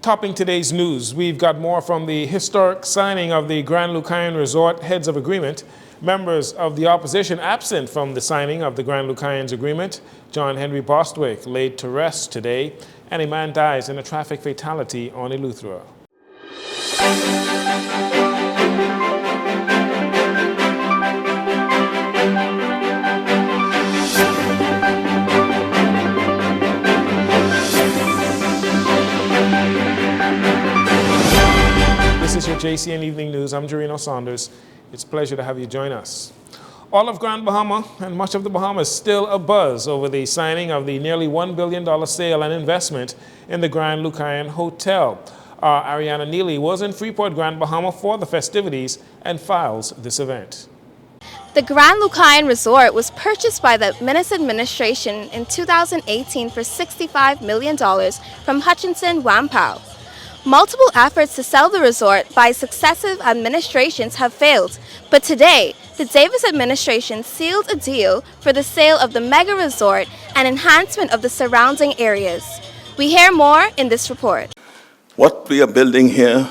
Topping today's news, we've got more from the historic signing of the Grand Lucayan Resort Heads of Agreement. Members of the opposition absent from the signing of the Grand Lucayan's agreement. John Henry Bostwick laid to rest today, and a man dies in a traffic fatality on Eleuthera. This is your Jcn Evening News. I'm Jcn Saunders. It's a pleasure to have you join us. All of Grand Bahama and much of the Bahamas still abuzz over the signing of the nearly $1 billion sale and investment in the Grand Lucayan Hotel. Ariana Neely was in Freeport, Grand Bahama for the festivities and files this event. The Grand Lucayan Resort was purchased by the Menace administration in 2018 for $65 million from Hutchinson Whampoa. Multiple efforts to sell the resort by successive administrations have failed, but today, the Davis administration sealed a deal for the sale of the mega resort and enhancement of the surrounding areas. We hear more in this report. What we are building here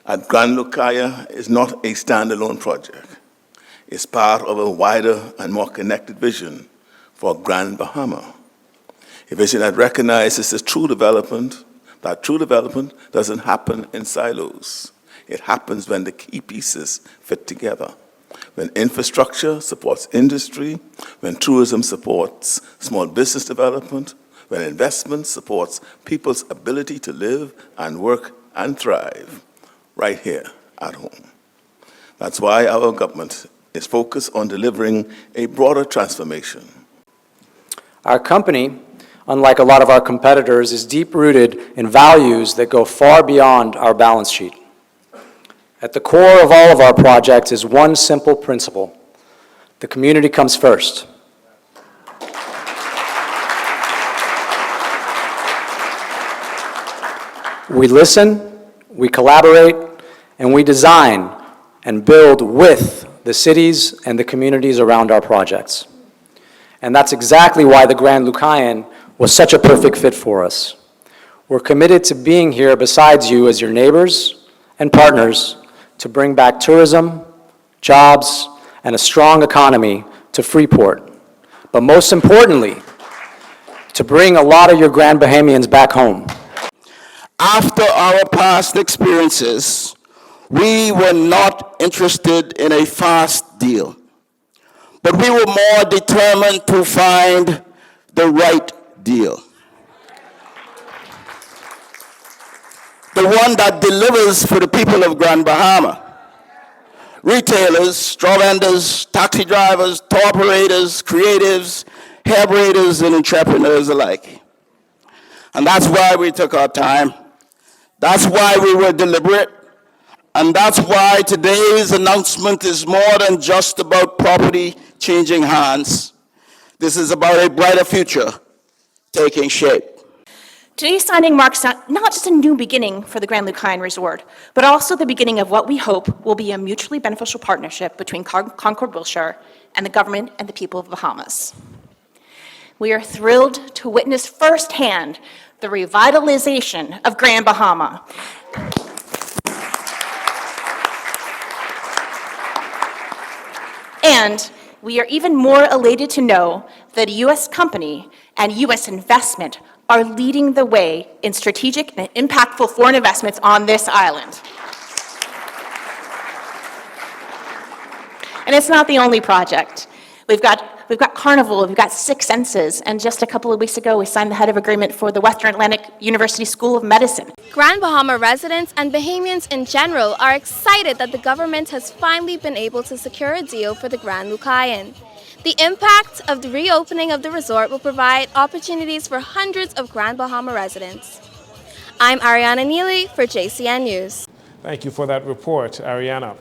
at Grand Lucayan is not a standalone project. It's part of a wider and more connected vision for Grand Bahama. A vision that recognizes the true development. That true development doesn't happen in silos. It happens when the key pieces fit together. When infrastructure supports industry, when tourism supports small business development, when investment supports people's ability to live and work and thrive right here at home. That's why our government is focused on delivering a broader transformation. Our company, unlike a lot of our competitors, is deep-rooted in values that go far beyond our balance sheet. At the core of all of our projects is one simple principle: the community comes first. We listen, we collaborate, and we design and build with the cities and the communities around our projects. And that's exactly why the Grand Lucayan was such a perfect fit for us. We're committed to being here besides you as your neighbors and partners to bring back tourism, jobs, and a strong economy to Freeport. But most importantly, to bring a lot of your Grand Bahamians back home. After our past experiences, we were not interested in a fast deal, but we were more determined to find the right deal. The one that delivers for the people of Grand Bahama. Retailers, straw vendors, taxi drivers, tour operators, creatives, hair braiders, and entrepreneurs alike. And that's why we took our time. That's why we were deliberate. And that's why today's announcement is more than just about property changing hands. This is about a brighter future taking shape. Today's signing marks not just a new beginning for the Grand Lucayan Resort, but also the beginning of what we hope will be a mutually beneficial partnership between Concord Wilshire and the government and the people of the Bahamas. We are thrilled to witness firsthand the revitalization of Grand Bahama. And we are even more elated to know that a U.S. company and U.S. investment are leading the way in strategic and impactful foreign investments on this island. And it's not the only project. We've got Carnival, we've got Six Senses, and just a couple of weeks ago we signed the head of agreement for the Western Atlantic University School of Medicine. Grand Bahama residents and Bahamians in general are excited that the government has finally been able to secure a deal for the Grand Lucayan. The impact of the reopening of the resort will provide opportunities for hundreds of Grand Bahama residents. I'm Ariana Neely for Jcn News. Thank you for that report, Ariana.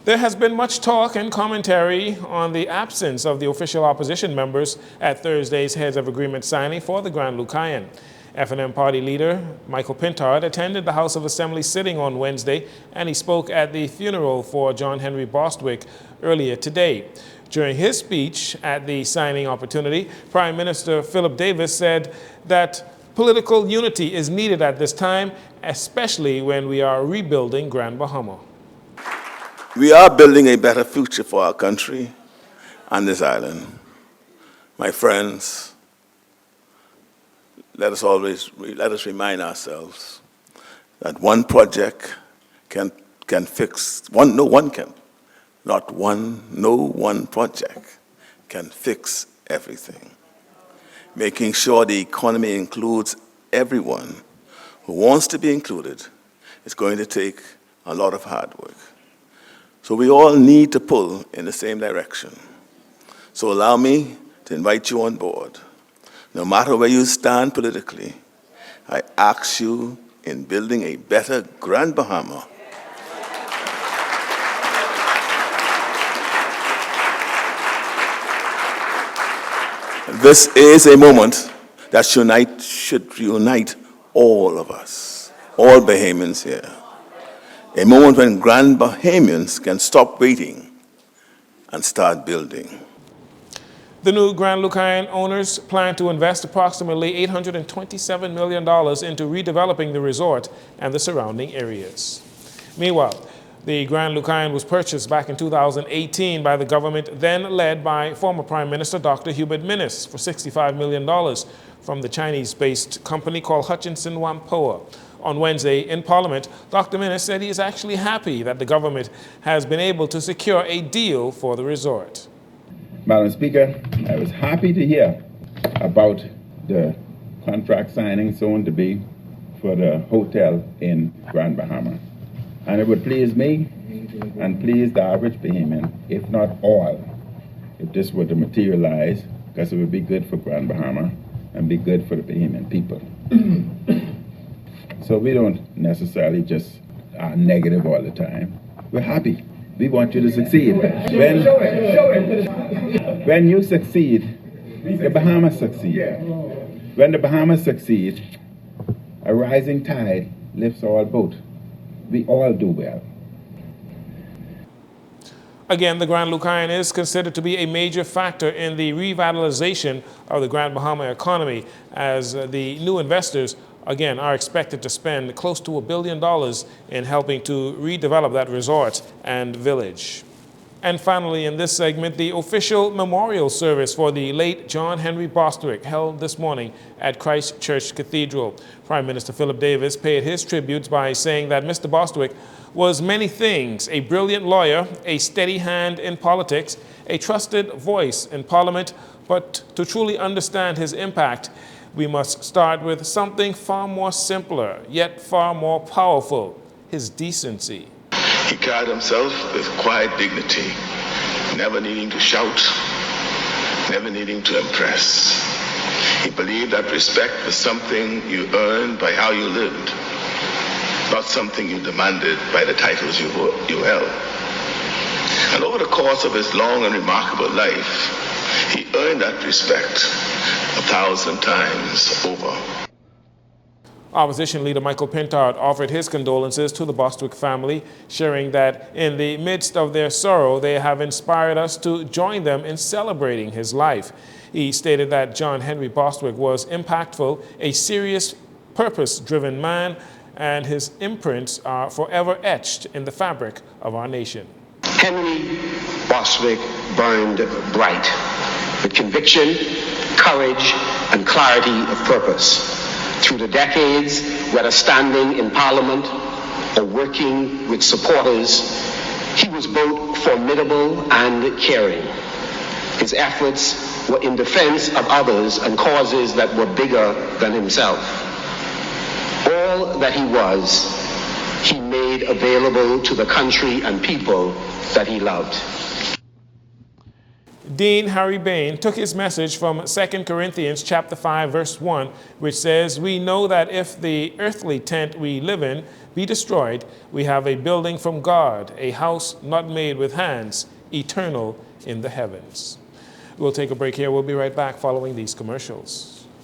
There has been much talk and commentary on the absence of the official opposition members at Thursday's Heads of Agreement signing for the Grand Lucayan. F&M party leader Michael Pintard attended the House of Assembly sitting on Wednesday, and he spoke at the funeral for John Henry Bostwick earlier today. During his speech at the signing opportunity, Prime Minister Philip Davis said that Political unity is needed at this time, especially when we are rebuilding Grand Bahama. We are building a better future for our country and this island. My friends, let us remind ourselves that one project can fix, no one project can fix everything. Making sure the economy includes everyone who wants to be included is going to take a lot of hard work. So we all need to pull in the same direction. So allow me to invite you on board. No matter where you stand politically, I ask you in building a better Grand Bahama. This is a moment that should unite all of us, all Bahamians here. A moment when Grand Bahamians can stop waiting and start building. The new Grand Lucayan owners plan to invest approximately $827 million into redeveloping the resort and the surrounding areas. Meanwhile, the Grand Lucayan was purchased back in 2018 by the government then led by former Prime Minister Dr. Hubert Minnis for $65 million from the Chinese-based company called Hutchinson Whampoa. On Wednesday in Parliament, Dr. Minnis said he is actually happy that the government has been able to secure a deal for the resort. Madam Speaker, I was happy to hear about the contract signing soon to be for the hotel in Grand Bahama. And it would please me and please the average Bahamian, if not all, if this were to materialize, because it would be good for Grand Bahama and be good for the Bahamian people. So we don't necessarily just are negative all the time. We're happy. We want you to succeed. When you succeed, the Bahamas succeed. When the Bahamas succeed, a rising tide lifts all boats. We all do well. Again, the Grand Lucayan is considered to be a major factor in the revitalization of the Grand Bahama economy, as the new investors, again, are expected to spend close to $1 billion in helping to redevelop that resort and village. And finally, in this segment, the official memorial service for the late John Henry Bostwick held this morning at Christ Church Cathedral. Prime Minister Philip Davis paid his tributes by saying that Mr. Bostwick was many things: a brilliant lawyer, a steady hand in politics, a trusted voice in Parliament, but to truly understand his impact, we must start with something far more simpler, yet far more powerful: his decency. He carried himself with quiet dignity, never needing to shout, never needing to impress. He believed that respect was something you earned by how you lived, not something you demanded by the titles you held. And over the course of his long and remarkable life, he earned that respect 1,000 times over. Opposition leader Michael Pintard offered his condolences to the Bostwick family, sharing that in the midst of their sorrow, they have inspired us to join them in celebrating his life. He stated that John Henry Bostwick was impactful, a serious, purpose-driven man, and his imprints are forever etched in the fabric of our nation. Henry Bostwick burned bright with conviction, courage, and clarity of purpose. Through the decades, whether standing in Parliament or working with supporters, he was both formidable and caring. His efforts were in defense of others and causes that were bigger than himself. All that he was, he made available to the country and people that he loved. Dean Harry Bain took his message from 2 Corinthians chapter 5, verse 1, which says, "We know that if the earthly tent we live in be destroyed, we have a building from God, a house not made with hands, eternal in the heavens." We'll take a break here. We'll be right back following these commercials.